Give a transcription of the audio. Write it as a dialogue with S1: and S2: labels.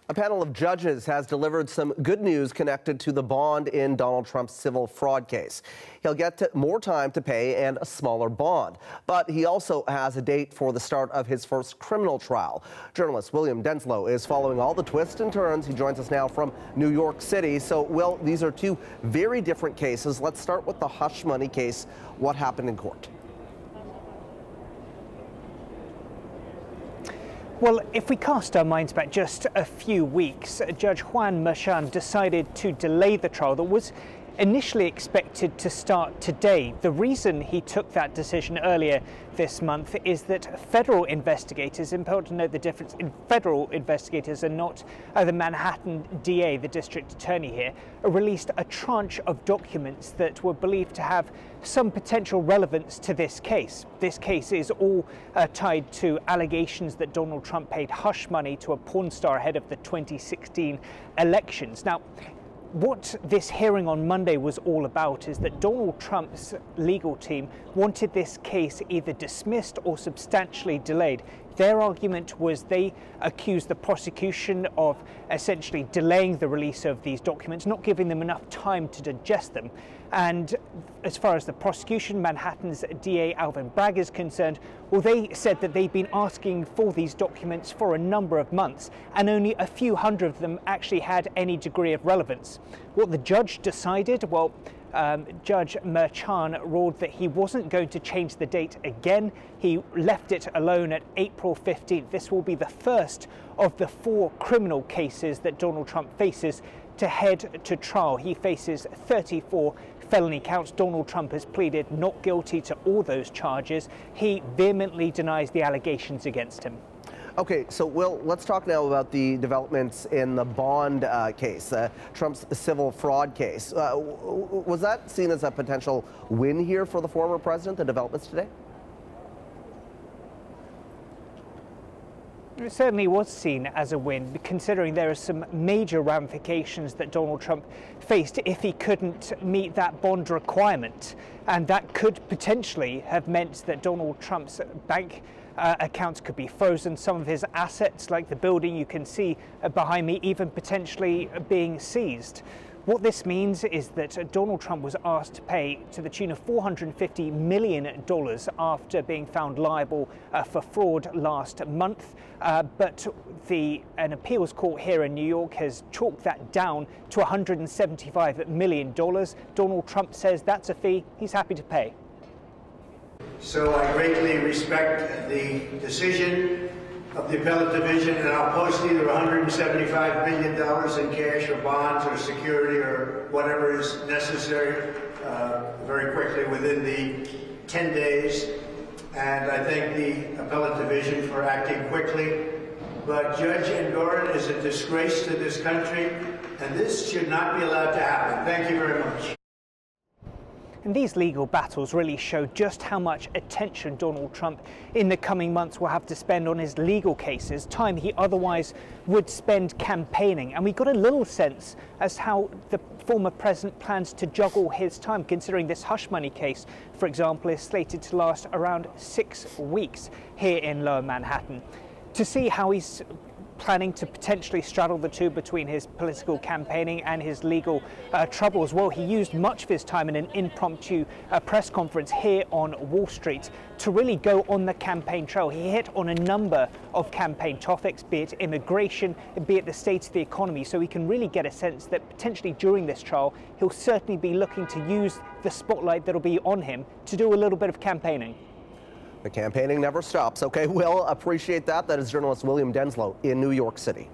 S1: A panel of judges has delivered some good news connected to the bond in Donald Trump's civil fraud case. He'll get more time to pay and a smaller bond, but he also has a date for the start of his first criminal trial. Journalist William Denslow is following all the twists and turns. He joins us now from New York City. So, Will, these are two very different cases. Let's start with the hush money case. What happened in court?
S2: Well, if we cast our minds back just a few weeks, Judge Juan Merchan decided to delay the trial that was initially expected to start today. The reason he took that decision earlier this month is that federal investigators, important to note the difference in federal investigators and not the Manhattan DA, the district attorney here, released a tranche of documents that were believed to have some potential relevance to this case. This case is all tied to allegations that Donald Trump paid hush money to a porn star ahead of the 2016 elections. Now, what this hearing on Monday was all about is that Donald Trump's legal team wanted this case either dismissed or substantially delayed. Their argument was they accused the prosecution of essentially delaying the release of these documents, not giving them enough time to digest them. And as far as the prosecution, Manhattan's DA Alvin Bragg is concerned, well, they said that they've been asking for these documents for a number of months, and only a few hundred of them actually had any degree of relevance. What the judge decided, well, Judge Merchan ruled that he wasn't going to change the date again. He left it alone at April 15th. This will be the first of the 4 criminal cases that Donald Trump faces to head to trial. He faces 34 felony counts. Donald Trump has pleaded not guilty to all those charges. He vehemently denies the allegations against him.
S1: Okay, so Will, let's talk now about the developments in the bond case, Trump's civil fraud case. Was that seen as a potential win here for the former president, the developments today?
S2: It certainly was seen as a win, considering there are some major ramifications that Donald Trump faced if he couldn't meet that bond requirement. And that could potentially have meant that Donald Trump's bank accounts could be frozen, some of his assets, like the building you can see behind me, even potentially being seized. What this means is that Donald Trump was asked to pay to the tune of $450 million after being found liable for fraud last month. But an appeals court here in New York has chalked that down to $175 million. Donald Trump says that's a fee he's happy to pay.
S3: So I greatly respect the decision of the appellate division, and I'll post either $175 million in cash or bonds or security or whatever is necessary very quickly within the 10 days. And I thank the appellate division for acting quickly. But Judge Engoron is a disgrace to this country, and this should not be allowed to happen. Thank you very much.
S2: And these legal battles really show just how much attention Donald Trump in the coming months will have to spend on his legal cases, time he otherwise would spend campaigning. And we got a little sense as to how the former president plans to juggle his time, considering this hush money case, for example, is slated to last around 6 weeks here in Lower Manhattan. To see how he's planning to potentially straddle the two between his political campaigning and his legal troubles. Well, he used much of his time in an impromptu press conference here on Wall Street to really go on the campaign trail. He hit on a number of campaign topics, be it immigration, be it the state of the economy, so we can really get a sense that potentially during this trial, he'll certainly be looking to use the spotlight that'll be on him to do a little bit of campaigning.
S1: The campaigning never stops. Okay, Will, appreciate that. That is journalist William Denslow in New York City.